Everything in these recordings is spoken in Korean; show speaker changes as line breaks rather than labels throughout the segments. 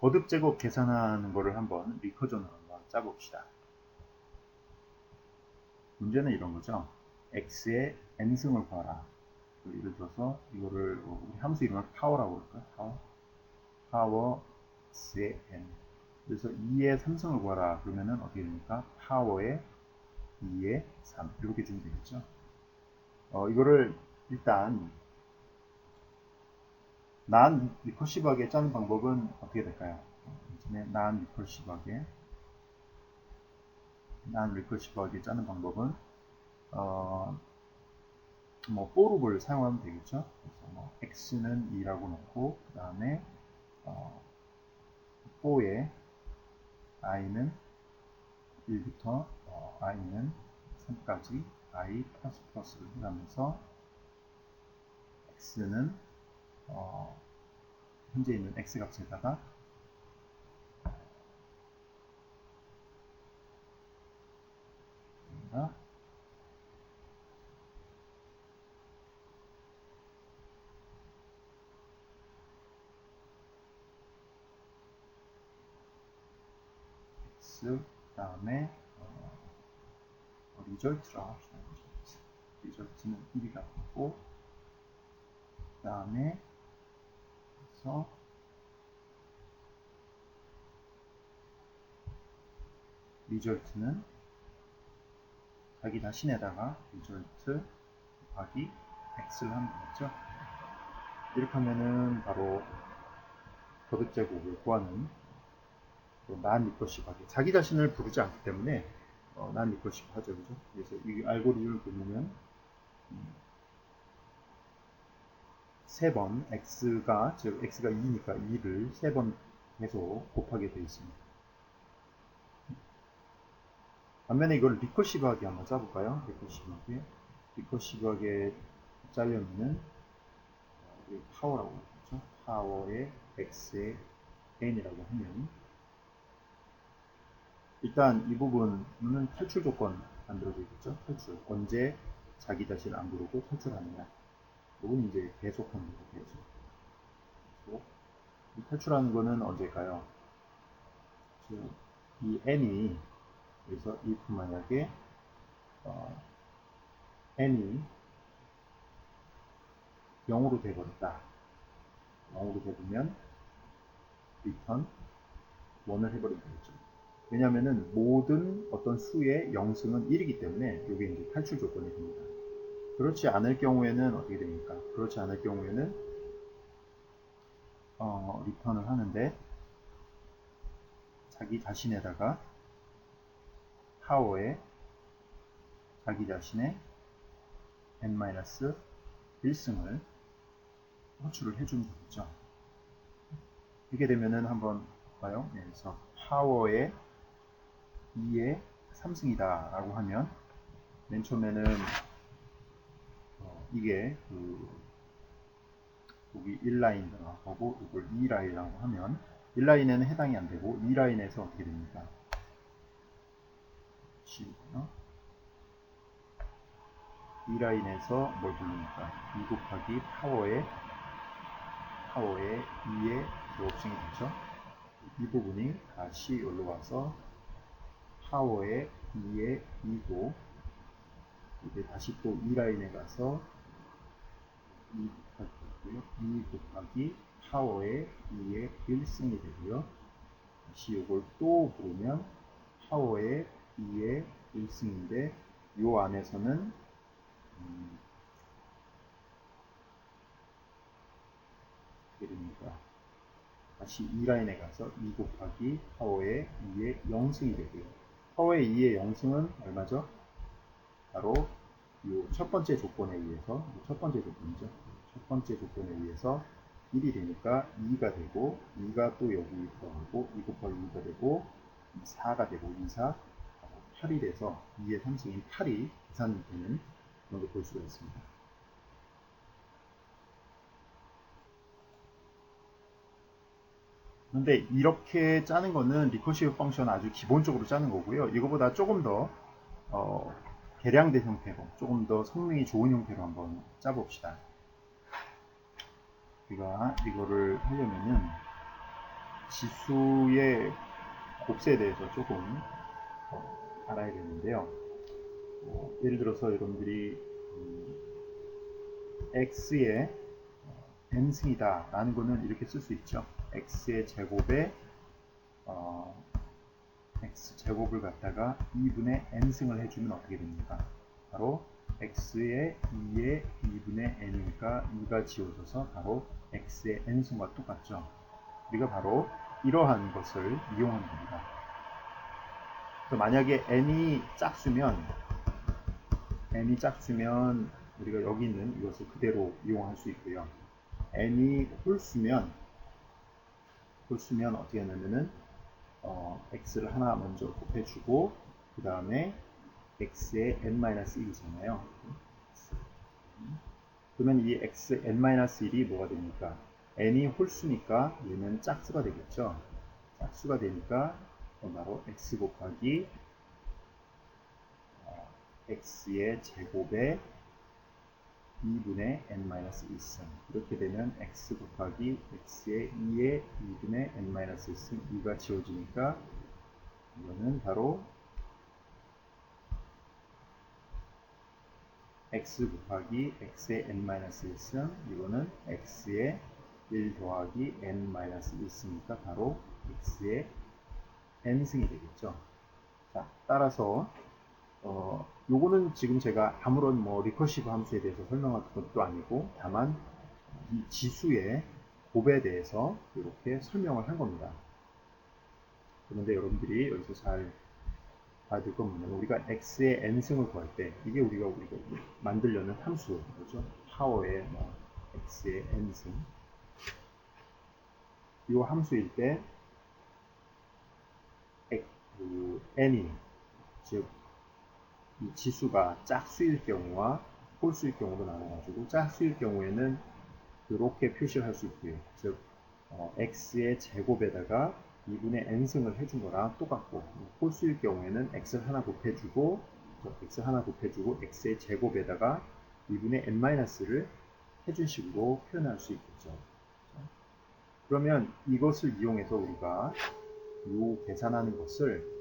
거듭 제곱 계산하는 거를 한번 리커전으로 한번 짜봅시다. 문제는 이런 거죠. x의 n승을 구하라. 예를 들어서 이거를 우리 함수 이름을 파워라고 할까요? 파워 x의 n. 그래서 2의 3승을 구하라. 그러면은 어떻게 됩니까? 파워의 2의 3 이렇게 주면 되겠죠. 이거를 일단 난 리커시브하게 짜는 방법은 어떻게 될까요? 난 리커시브하게 짜는 방법은 뭐 for를 사용하면 되겠죠. 그래서 뭐 x는 2라고 놓고 그 다음에 for에 i는 1부터 i는 3까지 i 플러스를 하면서 x는 현재 있는 x 값에다가 x 그 다음에 리절트라고 합시다. 리절트는 1이 같고 그 다음에 그래서 리절트는 자기 자신에다가 리절트 곱하기 x를 하면 되겠죠. 이렇게 하면은 바로 거듭 제곱을 구하는 난 리커시브하게 자기 자신을 부르지 않기 때문에 난 리커시브 하죠, 그죠? 그래서 이 알고리즘을 보면 세 번 x가 즉 x가 2니까 2를 세 번 계속 곱하게 되어 있습니다. 반면에 이걸 리커시브하게 한번 짜볼까요? 리커시브하게 짜려면은 파워라고 하죠. 파워의 x의 n이라고 하면 일단 이 부분은 탈출 조건 만들어져 있겠죠. 탈출 언제 자기 자신을 안 부르고 탈출하느냐. 이건 이제 계속하는 거죠. 이 탈출하는 거는 언제일까요? 이 n이 그래서 if 만약에 n이 0으로 돼버렸다. 0으로 되면 return 1을 해버리면 되겠죠. 왜냐하면은 모든 어떤 수의 0승은 1이기 때문에 이게 이제 탈출 조건이 됩니다. 그렇지 않을 경우에는 어떻게 됩니까? 그렇지 않을 경우에는 리턴을 하는데 자기 자신에다가 파워에 자기 자신의 n-1승을 호출을 해주면 되겠죠. 이렇게 되면은 한번 봐요. 그래서 파워의 2의 3승이다 라고 하면 맨 처음에는 이게 여기 1라인 들어가고 이걸 2라인이라고 하면 1라인에는 해당이 안 되고 2라인에서 어떻게 됩니까? 2라인에서 뭘 부릅니까? 2 곱하기 파워의 2의 제곱승이 되죠. 이 부분이 다시 올라와서 파워의 2의 2고 이제 다시 또 2라인에 가서 2 곱하기 파워의 2의 1승이 되고요. 다시 이걸 또 부르면 파워의 2의 1승인데 이 안에서는 다시 2라인에 가서 2 곱하기 파워의 2의 0승이 되고요. 파워의 2의 0승은 얼마죠? 바로 이 첫 번째 조건에 의해서 첫 번째 조건이죠. 첫 번째 조건에 의해서 1이 되니까 2가 되고 2가 또 여기 들어가고 2 곱하기 2가 되고 4가 되고 2, 4, 8이 돼서 2의 3승인 8이 계산되는 그런 걸 볼 수가 있습니다. 근데 이렇게 짜는 거는 리커시브 펑션 아주 기본적으로 짜는 거고요. 이거보다 조금 더 개량된 형태로 조금 더 성능이 좋은 형태로 한번 짜봅시다. 우리가 이거를 하려면은 지수의 곱셈에 대해서 조금 알아야겠는데요. 예를 들어서 여러분들이 x의 n승이다 라는 거는 이렇게 쓸 수 있죠. x의 제곱에 x 제곱을 갖다가 2분의 n승을 해주면 어떻게 됩니까? 바로 x의 2의 2분의 n이니까 2가 지워져서 바로 x의 n승과 똑같죠. 우리가 바로 이러한 것을 이용하는 겁니다. 만약에 n이 짝수면 우리가 여기 있는 이것을 그대로 이용할 수 있고요. n이 홀수면 어떻게 하냐면은 x를 하나 먼저 곱해주고 그 다음에 x의 n-1이잖아요. 그러면 이 x n-1이 뭐가 됩니까? n이 홀수니까 얘는 짝수가 되겠죠. 짝수가 되니까 바로 x 곱하기 x의 제곱에 2분의 n-1승. 이렇게 되면 x 곱하기 x의 2의 2분의 n-1승 2가 지워지니까 이거는 바로 x 곱하기 x의 n-1승, 이거는 x의 1 더하기 n-1승이니까 바로 x의 n승이 되겠죠. 자, 따라서 요거는 지금 제가 아무런 리커시브 함수에 대해서 설명할 것도 아니고 다만 이 지수의 곱에 대해서 이렇게 설명을 한 겁니다. 그런데 여러분들이 여기서 잘 봐야 될 건 뭐냐면 우리가 x의 n승을 구할 때 이게 우리가 만들려는 함수죠. 파워의 x의 n승. 이 함수일 때 n이 즉 이 지수가 짝수일 경우와 홀수일 경우로 나눠가지고 짝수일 경우에는 이렇게 표시를 할 수 있고요. 즉 x의 제곱에다가 2분의 n승을 해준 거랑 똑같고 홀수일 경우에는 x를 하나 곱해주고 x의 제곱에다가 2분의 n-를 해준 식으로 표현할 수 있겠죠. 그러면 이것을 이용해서 우리가 이 계산하는 것을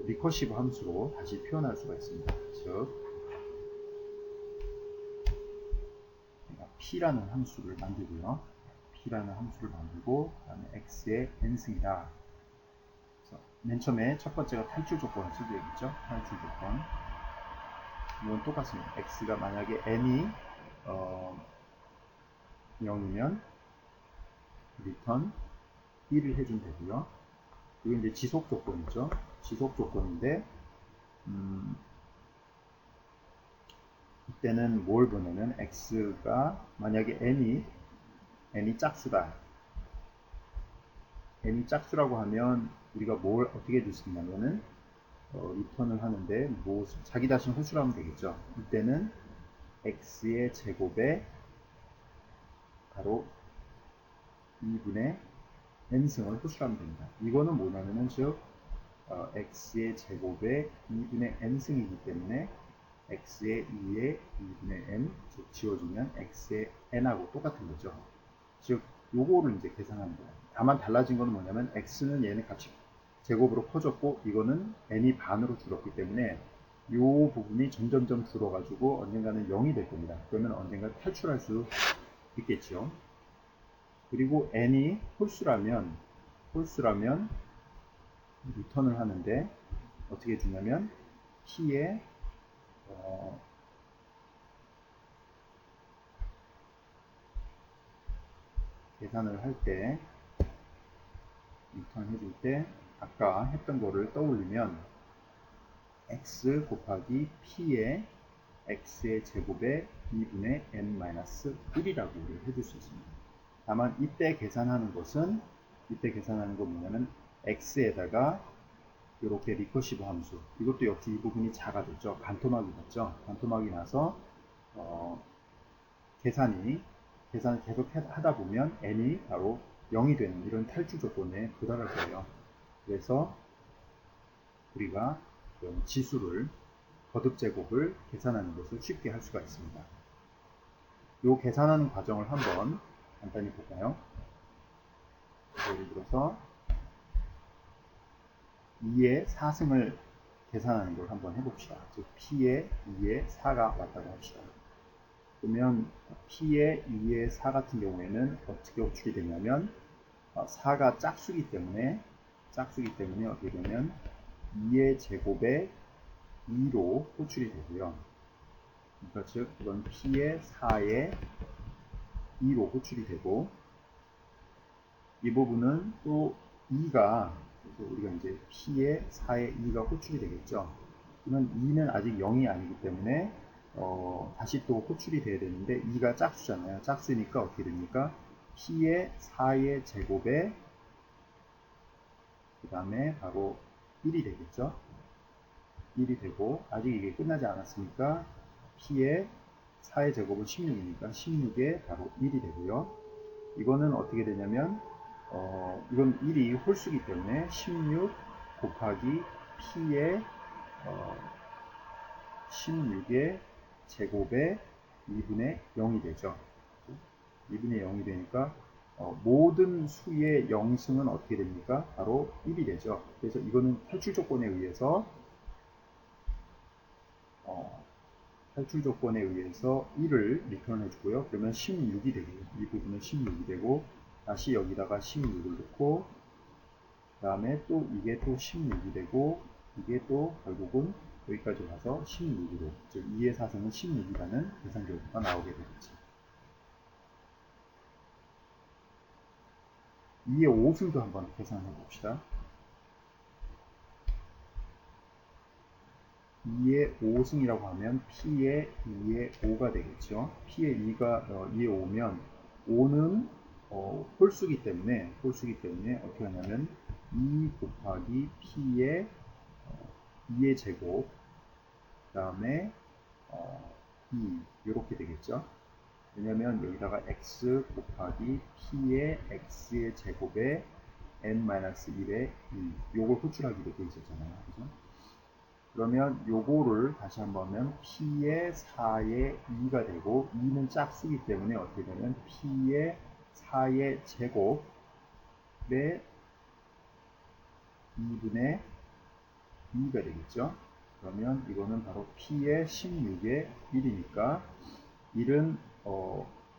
리커시브 함수로 다시 표현할 수가 있습니다. 즉 p라는 함수를 만들고요. p라는 함수를 만들고 그다음에 x의 n승이다. 맨 처음에 첫 번째가 탈출 조건을 쓰게 되겠죠. 탈출 조건. 이건 똑같습니다. x가 만약에 n이 0이면 return 1을 해주면 되고요. 이게 이제 지속 조건이죠. 지속 조건인데 이때는 뭘 보냐면 x가 만약에 n이 짝수다. n이 짝수라고 하면 우리가 뭘 어떻게 해줄 수 있냐면은 리턴을 하는데 자기 자신 호수로 하면 되겠죠. 이때는 x의 제곱에 바로 2분의 n승을 호수로 하면 됩니다. 이거는 뭐냐면은 즉 x의 제곱에 2분의 n승이기 때문에 x의 2의 2분의 n, 즉 지워주면 x의 n하고 똑같은 거죠. 즉 요거를 이제 계산하는 거예요. 다만 달라진 거는 뭐냐면 x는 얘는 같이 제곱으로 커졌고 이거는 n이 반으로 줄었기 때문에 이 부분이 점점점 줄어가지고 언젠가는 0이 될 겁니다. 그러면 언젠가 탈출할 수 있겠죠. 그리고 n이 홀수라면 리턴을 하는데 어떻게 주냐면 p의 계산을 할 때 리턴 해줄 때 아까 했던 거를 떠올리면 x 곱하기 p의 x의 제곱에 2분의 n-1이라고 해줄 수 있습니다. 다만 이때 계산하는 건 뭐냐면 x에다가 이렇게 리커시브 함수, 이것도 역시 이 부분이 작아졌죠. 반토막이 났죠. 반토막이 나서 계산을 계속 하다 보면 n이 바로 0이 되는 이런 탈출 조건에 도달할 거예요. 그래서 우리가 지수를 거듭 제곱을 계산하는 것을 쉽게 할 수가 있습니다. 이 계산하는 과정을 한번 간단히 볼까요? 예를 들어서 2의 4승을 계산하는 걸 한번 해봅시다. 즉 P에 2의 4가 왔다고 합시다. 그러면 P에 2의 4 같은 경우에는 어떻게 호출이 되냐면 4가 짝수기 때문에 어떻게 되면 2의 제곱에 2로 호출이 되고요. 그러니까 즉 이건 P의 4에 2로 호출이 되고, 이 부분은 또 2가, 그래서 우리가 이제 P의 4에 2가 호출이 되겠죠. 그러면 2는 아직 0이 아니기 때문에 다시 또 호출이 돼야 되는데 2가 짝수잖아요. 짝수니까 어떻게 됩니까? P의 4의 제곱에 그 다음에 바로 1이 되겠죠. 1이 되고, 아직 이게 끝나지 않았으니까 P의 4의 제곱은 16이니까 16에 바로 1이 되고요. 이거는 어떻게 되냐면 이건 1이 홀수기 때문에 16 곱하기 P의 16의 제곱에 2분의 0이 되죠. 2분의 0이 되니까 모든 수의 0승은 어떻게 됩니까? 바로 1이 되죠. 그래서 이거는 탈출 조건에 의해서 1을 리턴해 주고요. 그러면 16이 되고요. 이 부분은 16이 되고, 다시 여기다가 16을 넣고, 그 다음에 또 이게 또 16이 되고, 이게 또 결국은 여기까지 와서 16으로, 즉 2의 4승은 16이라는 계산 결과가 나오게 되겠죠. 2의 5승도 한번 계산해 봅시다. 2의 5승이라고 하면 P의 2의 5가 되겠죠. P의 2가 2의 5면 5는 홀수기 때문에 어떻게 하냐면 2 곱하기 P의 2의 제곱, 그 다음에 2 이렇게 되겠죠. 왜냐면 여기다가 x 곱하기 P의 x의 제곱에 n-1의 2 요걸 호출하기로 되어 있었잖아요. 그죠? 그러면 요거를 다시 한번 하면 P의 4의 2가 되고, 2는 짝수기 때문에 어떻게 되면 P의 4의 제곱에 2분의 2가 되겠죠. 그러면 이거는 바로 P의 16의 1이니까 1은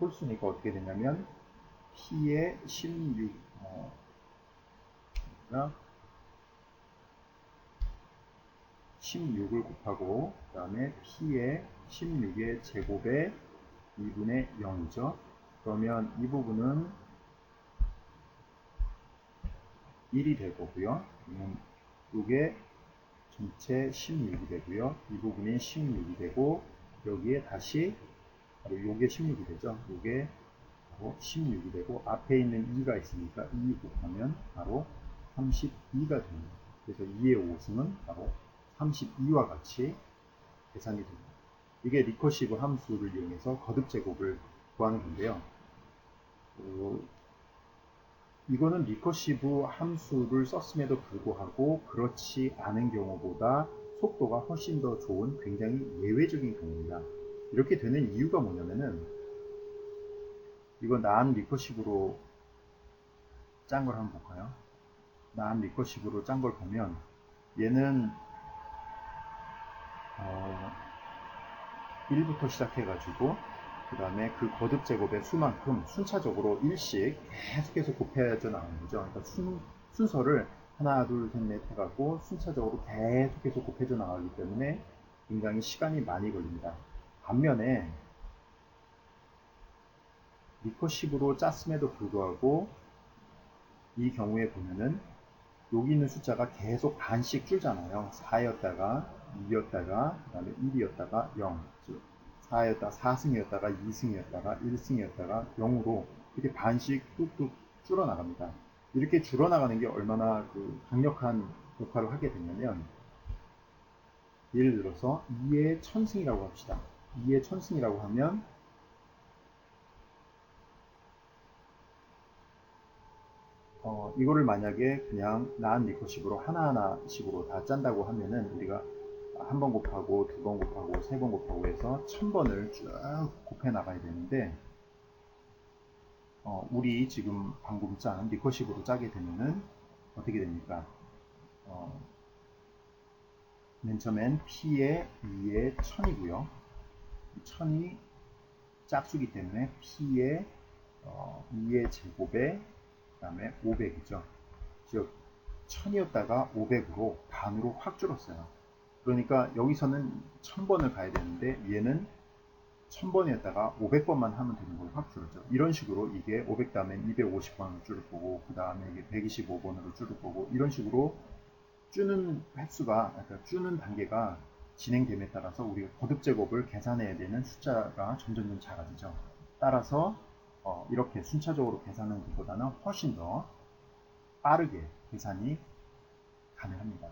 홀수니까 어떻게 되냐면 P의 16 16을 곱하고, 그 다음에 P의 16의 제곱에 2분의 0이죠. 그러면 이 부분은 1이 될 거고요. 그러면 이게 전체 16이 되고요. 이 부분이 16이 되고, 여기에 다시 바로 요게 16이 되죠. 요게 바로 16이 되고, 앞에 있는 2가 있으니까 2 곱하면 바로 32가 됩니다. 그래서 2의 5승은 바로 32와 같이 계산이 됩니다. 이게 리커시브 함수를 이용해서 거듭 제곱을 구하는 건데요. 이거는 리커시브 함수를 썼음에도 불구하고 그렇지 않은 경우보다 속도가 훨씬 더 좋은 굉장히 예외적인 경우입니다. 이렇게 되는 이유가 뭐냐면은, 이거 나한 리커시브로 짠 걸 한번 볼까요? 나한 리커시브로 짠 걸 보면 얘는 1부터 시작해가지고 그 다음에 그 거듭 제곱의 수만큼 순차적으로 1씩 계속해서 곱해져 나오는 거죠. 그러니까 순서를 하나, 둘, 셋, 넷 해갖고 순차적으로 계속해서 곱해져 나가기 때문에 굉장히 시간이 많이 걸립니다. 반면에 리커시브로 짰음에도 불구하고 이 경우에 보면은 여기 있는 숫자가 계속 반씩 줄잖아요. 4였다가 2였다가 그 다음에 1이었다가 0, 즉 4였다가 4승이었다가 2승이었다가 1승이었다가 0으로 이렇게 반씩 뚝뚝 줄어나갑니다. 이렇게 줄어나가는 게 얼마나 강력한 역할을 하게 되냐면, 예를 들어서 2의 1000승이라고 합시다. 2의 1000승이라고 하면 이거를 만약에 그냥 나한 리커시브로 하나하나씩으로 다 짠다고 하면은 우리가 한 번 곱하고 두 번 곱하고 세 번 곱하고 해서 1000번을 쭉 곱해 나가야 되는데, 우리 지금 방금 짠 리커시브로 짜게 되면은 어떻게 됩니까? 맨 처음엔 P에 2에 1000이고요. 1000이 짝수기 때문에 P에 2의 제곱에 그 다음에 500이죠. 즉 1000이었다가 500으로 반으로 확 줄었어요. 그러니까 여기서는 1000번을 가야 되는데 얘는 1000번이었다가 500번만 하면 되는 걸로 확 줄었죠. 이런 식으로 이게 500 다음엔 250번으로 줄을 거고 그 다음에 이게 125번으로 줄을 거고 이런 식으로 주는 횟수가 그러니까 주는 단계가 진행됨에 따라서 우리가 거듭 제곱을 계산해야 되는 숫자가 점점 작아지죠. 따라서 이렇게 순차적으로 계산하는 것보다는 훨씬 더 빠르게 계산이 가능합니다.